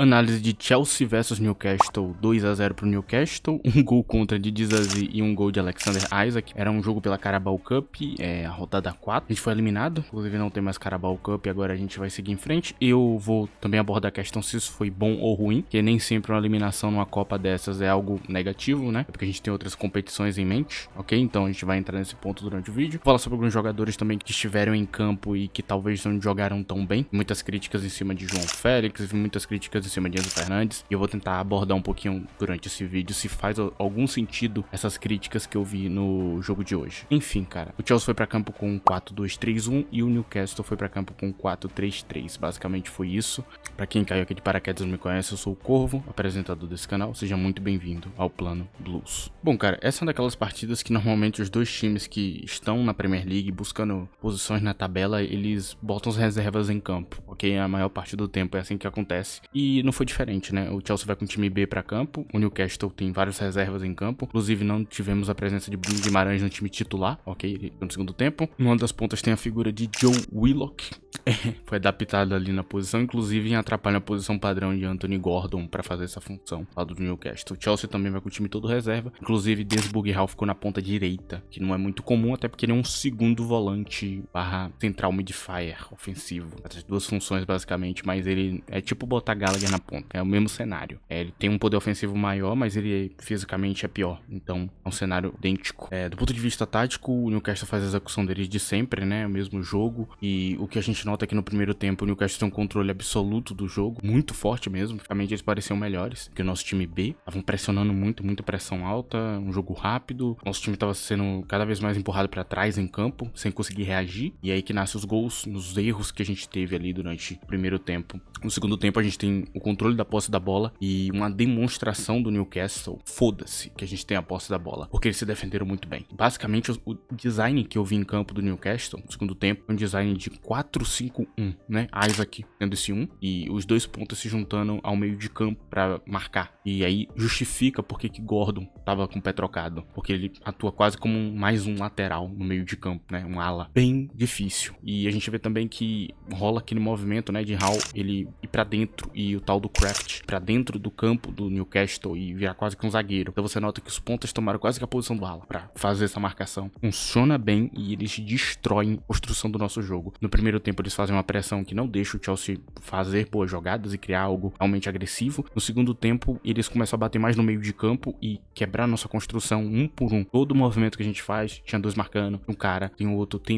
Análise de Chelsea versus Newcastle, 2-0 pro Newcastle, um gol contra de Disasi e um gol de Alexander Isak. Era um jogo pela Carabao Cup, a rodada 4. A gente foi eliminado, inclusive não tem mais Carabao Cup, agora a gente vai seguir em frente. Eu vou também abordar a questão se isso foi bom ou ruim, porque nem sempre uma eliminação numa Copa dessas é algo negativo, né? É porque a gente tem outras competições em mente, ok? Então a gente vai entrar nesse ponto durante o vídeo. Vou falar sobre alguns jogadores também que estiveram em campo e que talvez não jogaram tão bem. Muitas críticas em cima de João Félix, muitas críticas em cima de Enzo Fernandes, e eu vou tentar abordar um pouquinho durante esse vídeo se faz algum sentido essas críticas que eu vi no jogo de hoje. Enfim, cara, o Chelsea foi pra campo com 4-2-3-1 e o Newcastle foi pra campo com 4-3-3. Basicamente foi isso. Pra quem caiu aqui de paraquedas e não me conhece, eu sou o Corvo, apresentador desse canal. Seja muito bem-vindo ao Plano Blues. Bom, cara, essa é uma daquelas partidas que normalmente os dois times que estão na Premier League buscando posições na tabela, eles botam as reservas em campo, ok? A maior parte do tempo é assim que acontece. E não foi diferente, né? O Chelsea vai com o time B pra campo, o Newcastle tem várias reservas em campo, inclusive não tivemos a presença de Bruno Guimarães no time titular, ok? No segundo tempo. Numa das pontas tem a figura de Joe Willock, foi adaptado ali na posição, inclusive atrapalha a posição padrão de Anthony Gordon pra fazer essa função lá do Newcastle. O Chelsea também vai com o time todo reserva, inclusive Desburg Hall ficou na ponta direita, que não é muito comum, até porque ele é um segundo volante barra central midfielder ofensivo. As duas funções basicamente, mas ele é tipo botar Gallagher na ponta, é o mesmo cenário. Ele tem um poder ofensivo maior, mas ele fisicamente é pior, então é um cenário idêntico. Do ponto de vista tático, o Newcastle faz a execução deles de sempre, né, o mesmo jogo, e o que a gente nota é que no primeiro tempo o Newcastle tem um controle absoluto do jogo, muito forte mesmo. Fisicamente eles pareciam melhores que o nosso time B, estavam pressionando muito, muita pressão alta, um jogo rápido. Nosso time estava sendo cada vez mais empurrado para trás em campo, sem conseguir reagir, e aí que nasce os gols, nos erros que a gente teve ali durante o primeiro tempo. No segundo tempo a gente tem o controle da posse da bola e uma demonstração do Newcastle, foda-se que a gente tem a posse da bola, porque eles se defenderam muito bem. Basicamente o design que eu vi em campo do Newcastle no segundo tempo é um design de 4-5-1, né? Isaac tendo esse 1 e os dois pontas se juntando ao meio de campo para marcar. E aí justifica porque que Gordon tava com o pé trocado, porque ele atua quase como mais um lateral no meio de campo, né? Um ala bem difícil. E a gente vê também que rola aquele movimento, né, de Hall ele ir pra dentro e o tal do Craft pra dentro do campo do Newcastle e virar quase que um zagueiro. Então você nota que os pontas tomaram quase que a posição do ala pra fazer essa marcação. Funciona bem e eles destroem a construção do nosso jogo. No primeiro tempo eles fazem uma pressão que não deixa o Chelsea fazer boas jogadas e criar algo realmente agressivo. No segundo tempo eles começam a bater mais no meio de campo e quebrar nossa construção um por um. Todo o movimento que a gente faz, tinha dois marcando, um cara, tem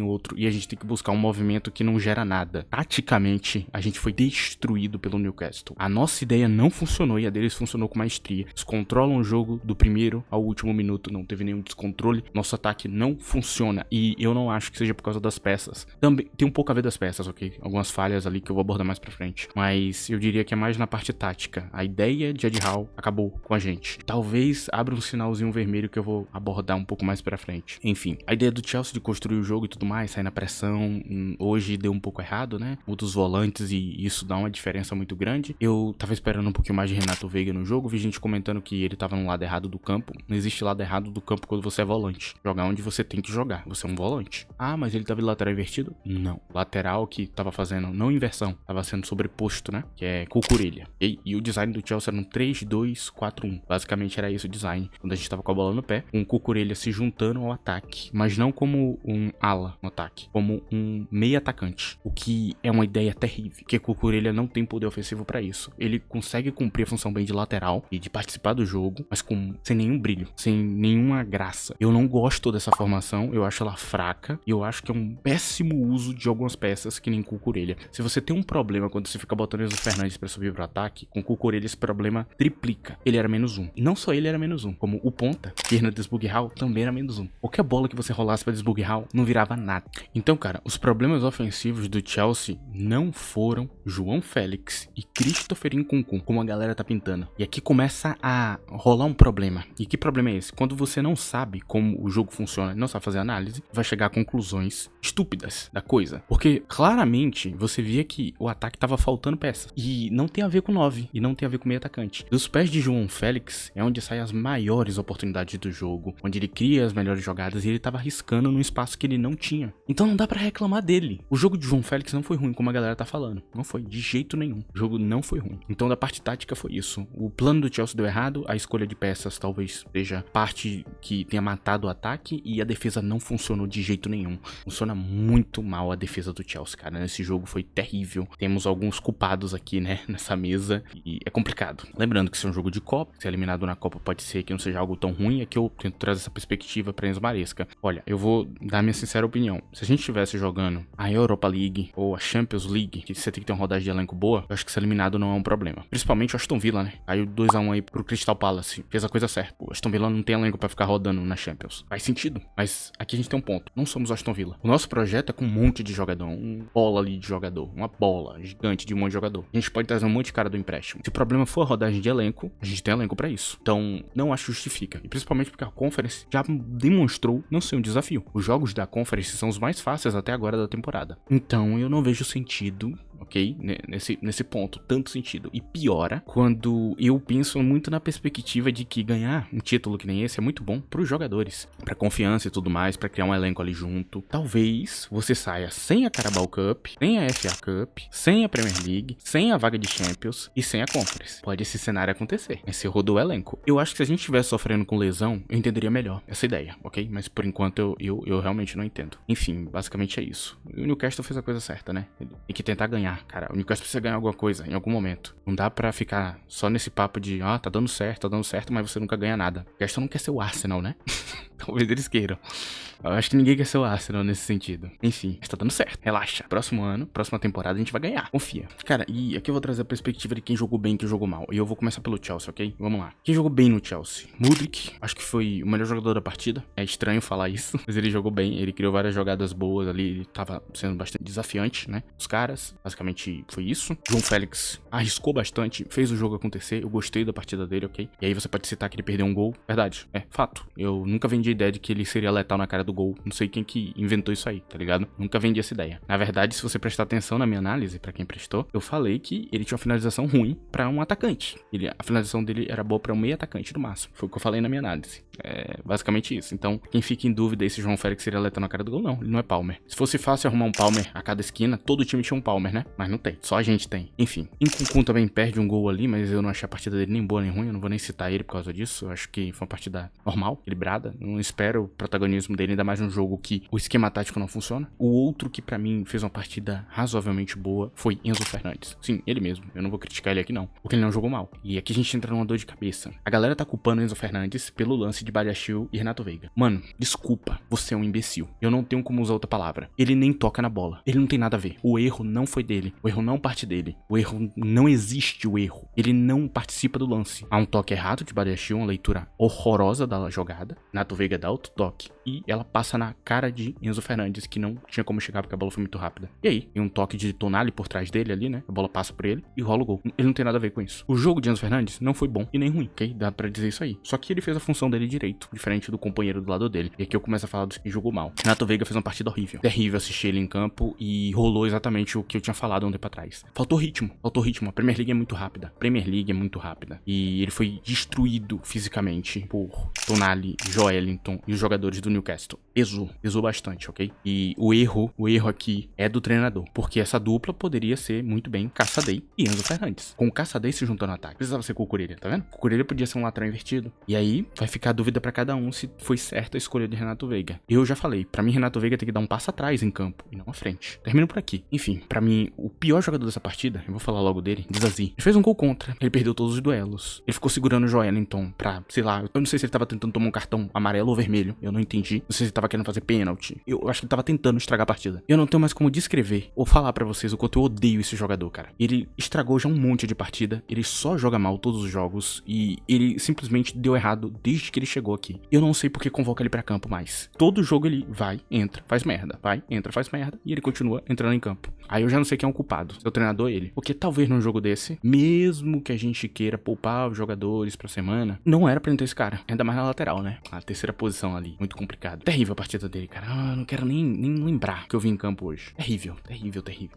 outro, e a gente tem que buscar um movimento que não gera nada. Taticamente, a gente foi destruído pelo Newcastle. A nossa ideia não funcionou e a deles funcionou com maestria. Eles controlam o jogo do primeiro ao último minuto, não teve nenhum descontrole. Nosso ataque não funciona e eu não acho que seja por causa das peças. Também tem um pouco a ver das peças, ok? Algumas falhas ali que eu vou abordar mais pra frente. Mas eu diria que é mais na parte tática. A ideia de Eddie Howe acabou com a gente. Talvez abra um sinalzinho vermelho que eu vou abordar um pouco mais pra frente. Enfim, a ideia do Chelsea de construir o jogo e tudo mais, sair na pressão, hoje deu um pouco errado, né? Um dos volantes e isso dá uma diferença muito grande. Eu tava esperando um pouquinho mais de Renato Veiga no jogo, vi gente comentando que ele tava no lado errado do campo. Não existe lado errado do campo quando você é volante. Jogar onde você tem que jogar, você é um volante. Ah, mas ele tava de lateral invertido? Não. Lateral que tava fazendo, não inversão, tava sendo sobreposto, né? Que é cucurelha. E o design do Chelsea era um 3-2-4-1. Basicamente era isso o design. Quando a gente tava com a bola no pé, um cucurelha se juntando ao ataque, mas não como um ala no ataque, como um meio atacante, o que é uma ideia terrível, porque Cucurella não tem poder ofensivo pra isso. Ele consegue cumprir a função bem de lateral e de participar do jogo, mas sem nenhum brilho, sem nenhuma graça. Eu não gosto dessa formação, eu acho ela fraca e eu acho que é um péssimo uso de algumas peças que nem Cucurella. Se você tem um problema quando você fica botando Enzo Fernandes pra subir pro ataque, com Cucurella esse problema triplica. Ele era -1. E não só ele era -1, como o ponta, Fernandes Hall, também era -1. Qualquer bola que você rolasse pra Desburg Hall não virava nada. Então, cara, os problemas ofensivos do Chelsea não foram João Félix e Christopher Nkunku, como a galera tá pintando. E aqui começa a rolar um problema. E que problema é esse? Quando você não sabe como o jogo funciona, não sabe fazer análise, vai chegar a conclusões estúpidas da coisa. Porque claramente você via que o ataque tava faltando peças. E não tem a ver com 9, e não tem a ver com meio atacante. Dos pés de João Félix é onde saem as maiores oportunidades do jogo, onde ele cria as melhores jogadas e ele tava arriscando num espaço que ele não tinha. Então não dá pra reclamar dele. O jogo de João Félix não foi ruim, como a galera tá falando. Não foi, de jeito nenhum. O jogo não foi foi ruim. Então, da parte tática foi isso. O plano do Chelsea deu errado, a escolha de peças talvez seja parte que tenha matado o ataque e a defesa não funcionou de jeito nenhum. Funciona muito mal a defesa do Chelsea, cara. Nesse jogo foi terrível. Temos alguns culpados aqui, né, nessa mesa e é complicado. Lembrando que isso é um jogo de Copa, ser eliminado na Copa pode ser que não seja algo tão ruim, é que eu tento trazer essa perspectiva pra Enzo Maresca. Olha, eu vou dar minha sincera opinião. Se a gente estivesse jogando a Europa League ou a Champions League, que você tem que ter uma rodagem de elenco boa, eu acho que ser eliminado não é um problema. Principalmente o Aston Villa, né? Caiu 2-1 aí pro Crystal Palace. Fez a coisa certa. O Aston Villa não tem elenco pra ficar rodando na Champions. Faz sentido. Mas aqui a gente tem um ponto. Não somos o Aston Villa. O nosso projeto é com um monte de jogador. Um bola ali de jogador. Uma bola gigante de um monte de jogador. A gente pode trazer um monte de cara do empréstimo. Se o problema for a rodagem de elenco, a gente tem elenco pra isso. Então, não acho que justifica. E principalmente porque a Conference já demonstrou não ser um desafio. Os jogos da Conference são os mais fáceis até agora da temporada. Então, eu não vejo sentido, ok? Nesse ponto, tanto sentido. E piora quando eu penso muito na perspectiva de que ganhar um título que nem esse é muito bom pros jogadores. Pra confiança e tudo mais, pra criar um elenco ali junto. Talvez você saia sem a Carabao Cup, sem a FA Cup, sem a Premier League, sem a vaga de Champions e sem a Conference. Pode esse cenário acontecer. Esse rodou o elenco. Eu acho que se a gente estivesse sofrendo com lesão, eu entenderia melhor essa ideia, ok? Mas por enquanto eu realmente não entendo. Enfim, basicamente é isso. O Newcastle fez a coisa certa, né? Ele tem que tentar ganhar, cara. O Newcastle precisa ganhar alguma coisa em algum momento. Não dá pra ficar só nesse papo de, tá dando certo, mas você nunca ganha nada. O Newcastle não quer ser o Arsenal, né? Talvez eles queiram. Eu acho que ninguém quer ser o Arsenal nesse sentido. Enfim, mas tá dando certo. Relaxa. Próximo ano, próxima temporada, a gente vai ganhar. Confia. Cara, e aqui eu vou trazer a perspectiva de quem jogou bem e quem jogou mal. E eu vou começar pelo Chelsea, ok? Vamos lá. Quem jogou bem no Chelsea? Mudryk, acho que foi o melhor jogador da partida. É estranho falar isso, mas ele jogou bem. Ele criou várias jogadas boas ali. Ele tava sendo bastante desafiante, né? Os caras, basicamente foi isso. João Félix arriscou bastante, fez o jogo acontecer. Eu gostei da partida dele, ok? E aí você pode citar que ele perdeu um gol. Verdade, é fato. Eu nunca vendi a ideia de que ele seria letal na cara do gol. Não sei quem que inventou isso aí, tá ligado? Nunca vendi essa ideia. Na verdade, se você prestar atenção na minha análise, pra quem prestou, eu falei que ele tinha uma finalização ruim pra um atacante. A finalização dele era boa pra um meio atacante no máximo. Foi o que eu falei na minha análise. É basicamente isso. Então, quem fica em dúvida aí se João Félix seria letal na cara do gol, não. Ele não é Palmer. Se fosse fácil arrumar um Palmer a cada esquina, todo time tinha um Palmer, né? Mas não tem. Só a gente tem. Enfim. Nkunku também perde um gol ali, mas eu não achei a partida dele nem boa nem ruim. Eu não vou nem citar ele por causa disso. Eu acho que foi uma partida normal, equilibrada. Não espero o protagonismo dele, ainda mais num jogo que o esquema tático não funciona. O outro que pra mim fez uma partida razoavelmente boa foi Enzo Fernandes. Sim, ele mesmo. Eu não vou criticar ele aqui não, porque ele não jogou mal. E aqui a gente entra numa dor de cabeça. A galera tá culpando o Enzo Fernandes pelo lance de Badiashile e Renato Veiga. Mano, desculpa, você é um imbecil. Eu não tenho como usar outra palavra. Ele nem toca na bola. Ele não tem nada a ver. O erro não foi dele. O erro não parte dele. O erro não existe o erro. Ele não participa do lance. Há um toque errado de Badiashile, uma leitura horrorosa da jogada. Renato Veiga dá outro toque e ela passa na cara de Enzo Fernandes, que não tinha como chegar porque a bola foi muito rápida. E aí, tem um toque de Tonali por trás dele ali, né? A bola passa por ele e rola o gol. Ele não tem nada a ver com isso. O jogo de Enzo Fernandes não foi bom e nem ruim, ok? Dá pra dizer isso aí. Só que ele fez a função dele direito, diferente do companheiro do lado dele. E aqui eu começo a falar dos que jogou mal. Renato Veiga fez uma partida horrível. Terrível assistir ele em campo e rolou exatamente o que eu tinha falado um tempo atrás. Faltou ritmo. Faltou ritmo. A Premier League é muito rápida. E ele foi destruído fisicamente por Tonali, Joelinton e os jogadores do Newcastle. Pesou bastante, ok? E o erro aqui é do treinador, porque essa dupla poderia ser muito bem Caçadei e Enzo Fernandes. Com o Caçadei se juntando no ataque. Precisava ser Cucurella, tá vendo? Cucurella podia ser um lateral invertido. E aí vai ficar a dúvida pra cada um se foi certa a escolha de Renato Veiga. Eu já falei, pra mim Renato Veiga tem que dar um passo atrás em campo e não à frente. Termino por aqui. Enfim, pra mim o pior jogador dessa partida, eu vou falar logo dele, Dizazi. Ele fez um gol contra, ele perdeu todos os duelos. Ele ficou segurando o Joelinton pra, sei lá, eu não sei se ele tava tentando tomar um cartão amarelo ou vermelho, eu não entendi. Não sei se ele tava querendo fazer pênalti. Eu acho que ele tava tentando estragar a partida. Eu não tenho mais como descrever ou falar pra vocês o quanto eu odeio esse jogador, cara. Ele estragou já um monte de partida, ele só joga mal todos os jogos e ele simplesmente deu errado desde que ele chegou aqui. Eu não sei por que convoca ele pra campo mais. Todo jogo ele vai, entra, faz merda, vai, entra, faz merda e ele continua entrando em campo. Aí eu já não sei quem é o culpado, se é o treinador ou ele. Porque talvez num jogo desse, mesmo que a gente queira poupar os jogadores pra semana, não era pra ele ter esse cara. Ainda mais na lateral, né? A terceira posição ali, muito complicado. Terrível a partida dele, cara. Não quero nem lembrar que eu vi em campo hoje. Terrível.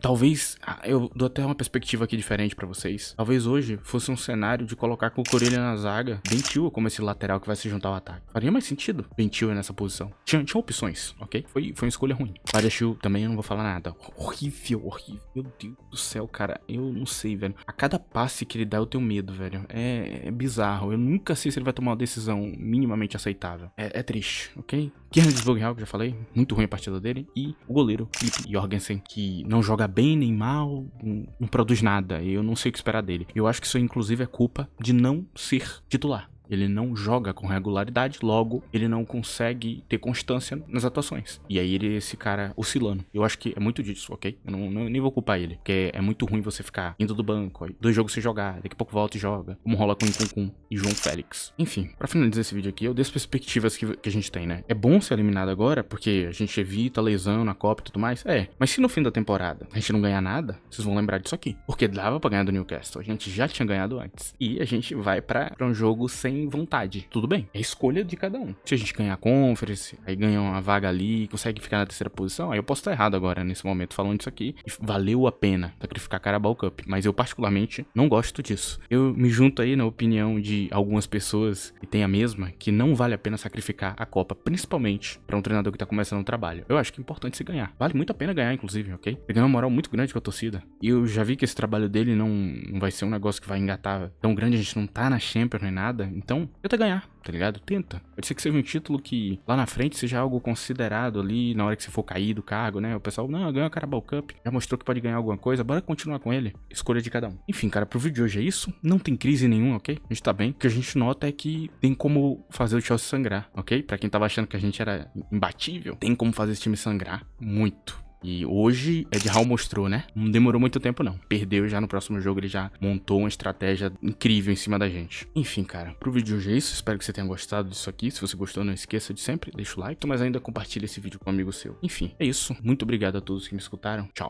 Talvez, eu dou até uma perspectiva aqui diferente pra vocês. Talvez hoje fosse um cenário de colocar Cucurella na zaga, Bentil como esse lateral que vai se juntar ao ataque. Faria mais sentido Bentil nessa posição. Tinha opções, ok? Foi uma escolha ruim. Badiashile também eu não vou falar nada. Horrível. horrível, horrível. Meu Deus do céu, cara. Eu não sei, velho. A cada passe que ele dá, eu tenho medo, velho. É bizarro. Eu nunca sei se ele vai tomar uma decisão minimamente aceitável. É triste, ok? Kiernan Vogelhauer, que já falei. Muito ruim a partida dele. E o goleiro, Filip Jorgensen, que não joga bem nem mal, não produz nada. Eu não sei o que esperar dele. Eu acho que isso, inclusive, é culpa de não ser titular. Ele não joga com regularidade, logo ele não consegue ter constância nas atuações. E aí ele é esse cara oscilando. Eu acho que é muito disso, ok? Eu nem vou culpar ele, porque é muito ruim você ficar indo do banco, aí 2 jogos sem jogar, daqui a pouco volta e joga, como rola com o Nkunku e João Félix. Enfim, pra finalizar esse vídeo aqui, eu dei as perspectivas que a gente tem, né? É bom ser eliminado agora, porque a gente evita lesão na Copa e tudo mais, mas se no fim da temporada a gente não ganhar nada, vocês vão lembrar disso aqui. Porque dava pra ganhar do Newcastle, a gente já tinha ganhado antes. E a gente vai pra um jogo sem vontade. Tudo bem, é escolha de cada um. Se a gente ganhar a Conference, aí ganha uma vaga ali, consegue ficar na 3ª posição, aí eu posso estar errado agora nesse momento falando isso aqui. E valeu a pena sacrificar a Carabao Cup, mas eu particularmente não gosto disso. Eu me junto aí na opinião de algumas pessoas, e tem a mesma, que não vale a pena sacrificar a Copa, principalmente para um treinador que tá começando um trabalho. Eu acho que é importante se ganhar. Vale muito a pena ganhar, inclusive, ok? Ele ganha uma moral muito grande com a torcida. E eu já vi que esse trabalho dele não vai ser um negócio que vai engatar tão grande, a gente não tá na Champions nem nada, então tenta ganhar, tá ligado? Tenta. Pode ser que seja um título que lá na frente seja algo considerado ali na hora que você for cair do cargo, né? O pessoal, não, ganhou a Carabao Cup, já mostrou que pode ganhar alguma coisa, bora continuar com ele. Escolha de cada um. Enfim, cara, pro vídeo de hoje é isso. Não tem crise nenhuma, ok? A gente tá bem. O que a gente nota é que tem como fazer o Chelsea sangrar, ok? Pra quem tava achando que a gente era imbatível, tem como fazer esse time sangrar muito. E hoje Eddie Howe mostrou, né? Não demorou muito tempo, não. Perdeu já no próximo jogo, ele já montou uma estratégia incrível em cima da gente. Enfim, cara, pro vídeo de hoje é isso. Espero que você tenha gostado disso aqui. Se você gostou, não esqueça de sempre, deixa o like, mas ainda compartilha esse vídeo com um amigo seu. Enfim, é isso. Muito obrigado a todos que me escutaram. Tchau.